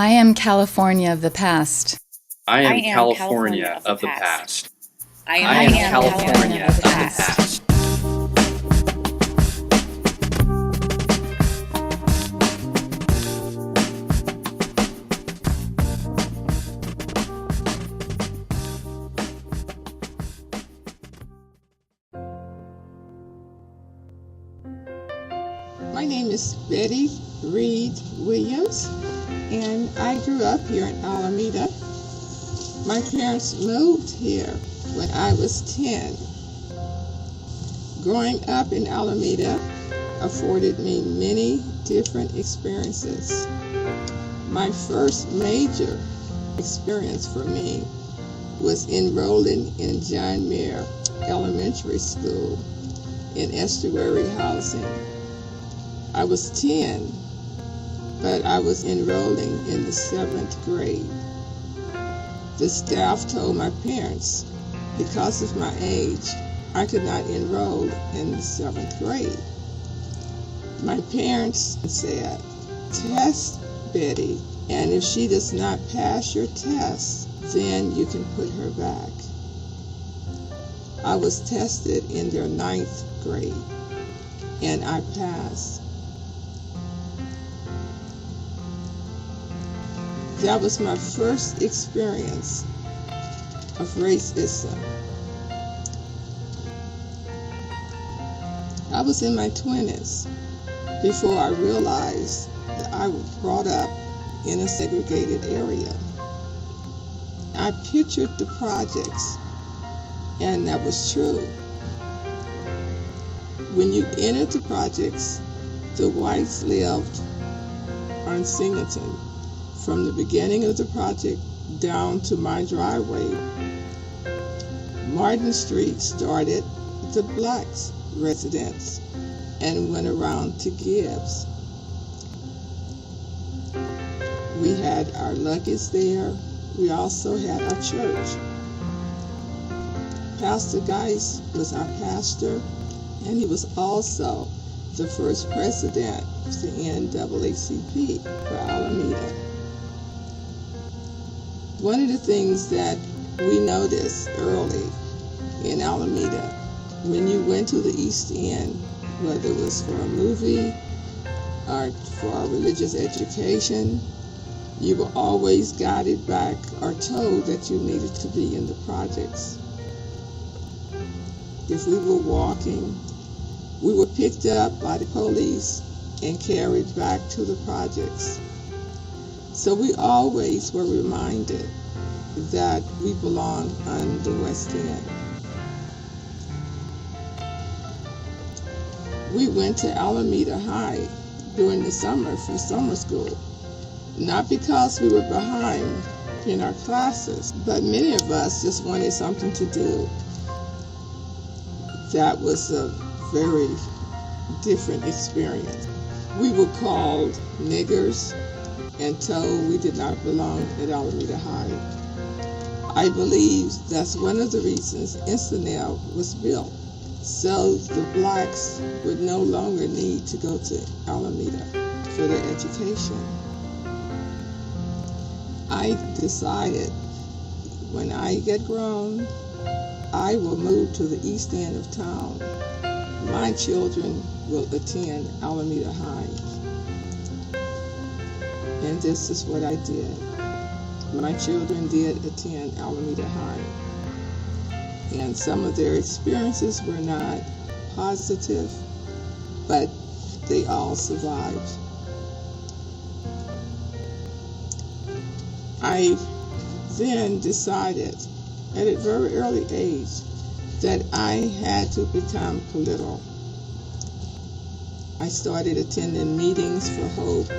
I am California of the past. I am California of the past. I I am California of the past. My name is Betty Reed Williams, and I grew up here in Alameda. My parents moved here when I was 10. Growing up in Alameda afforded me many different experiences. My first major experience for me was enrolling in John Muir Elementary School in estuary housing. I was 10, but I was enrolling in the 7th grade. The staff told my parents, because of my age, I could not enroll in the 7th grade. My parents said, "Test Betty, and if she does not pass your test, then you can put her back." I was tested in their 9th grade, and I passed. That was my first experience of racism. I was in my 20s before I realized that I was brought up in a segregated area. I pictured the projects, and that was true. When you entered the projects, the whites lived on Singleton. From the beginning of the project down to my driveway, Martin Street started the blacks' residence and went around to Gibbs. We had our luggage there. We also had our church. Pastor Geis was our pastor, and he was also the first president of the NAACP for Alameda. One of the things that we noticed early in Alameda, when you went to the East End, whether it was for a movie or for a religious education, you were always guided back or told that you needed to be in the projects. If we were walking, we were picked up by the police and carried back to the projects. So we always were reminded that we belong on the West End. We went to Alameda High during the summer for summer school, not because we were behind in our classes, but many of us just wanted something to do. That was a very different experience. We were called niggers and told we did not belong at Alameda High. I believe that's one of the reasons Encinal was built, so the blacks would no longer need to go to Alameda for their education. I decided when I get grown, I will move to the east end of town. My children will attend Alameda High. And this is what I did. My children did attend Alameda High. And some of their experiences were not positive, but they all survived. I then decided at a very early age that I had to become political. I started attending meetings for Hope.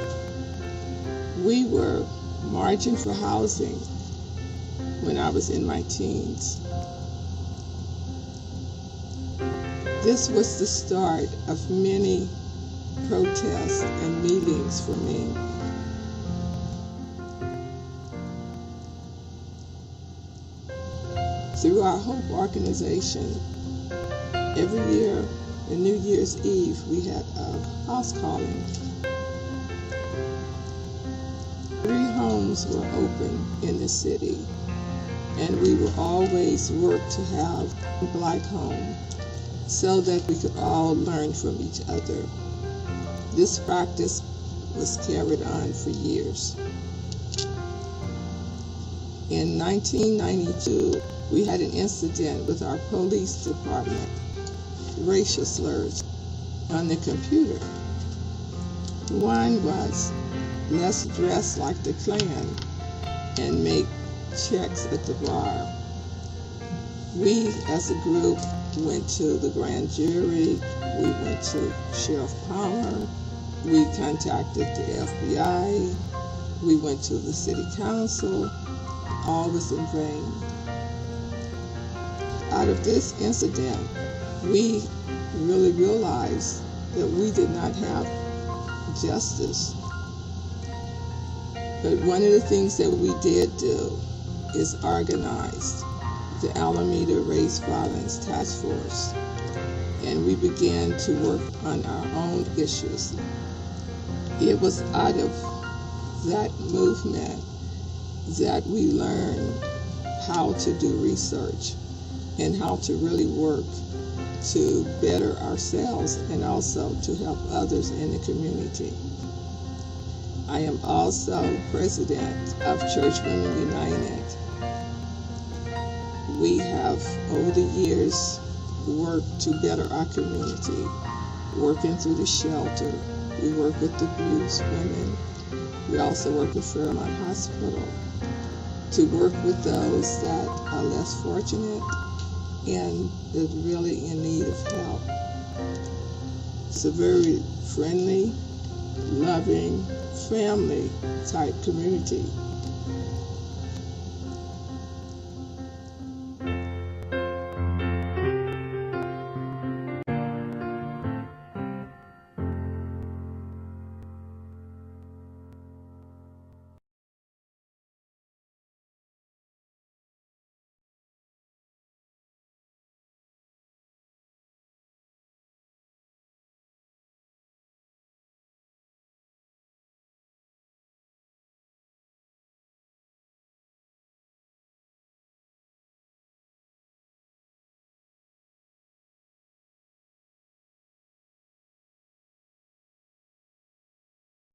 We were marching for housing when I was in my teens. This was the start of many protests and meetings for me. Through our Hope organization, every year on New Year's Eve we had a house calling. 3 homes were open in the city, and we would always work to have a Black home so that we could all learn from each other. This practice was carried on for years. In 1992, we had an incident with our police department, racial slurs on the computer. One was, let's dress like the Klan and make checks at the bar. We, as a group, went to the grand jury, we went to Sheriff Palmer, we contacted the FBI, we went to the city council, all was in vain. Out of this incident, we really realized that we did not have justice. But one of the things that we did do is organize the Alameda Race Violence Task Force, and we began to work on our own issues. It was out of that movement that we learned how to do research and how to really work to better ourselves and also to help others in the community. I am also president of Church Women United. We have, over the years, worked to better our community, working through the shelter. We work with abused women. We also work with Fairmont Hospital to work with those that are less fortunate and is really in need of help. It's a very friendly, loving, family type community.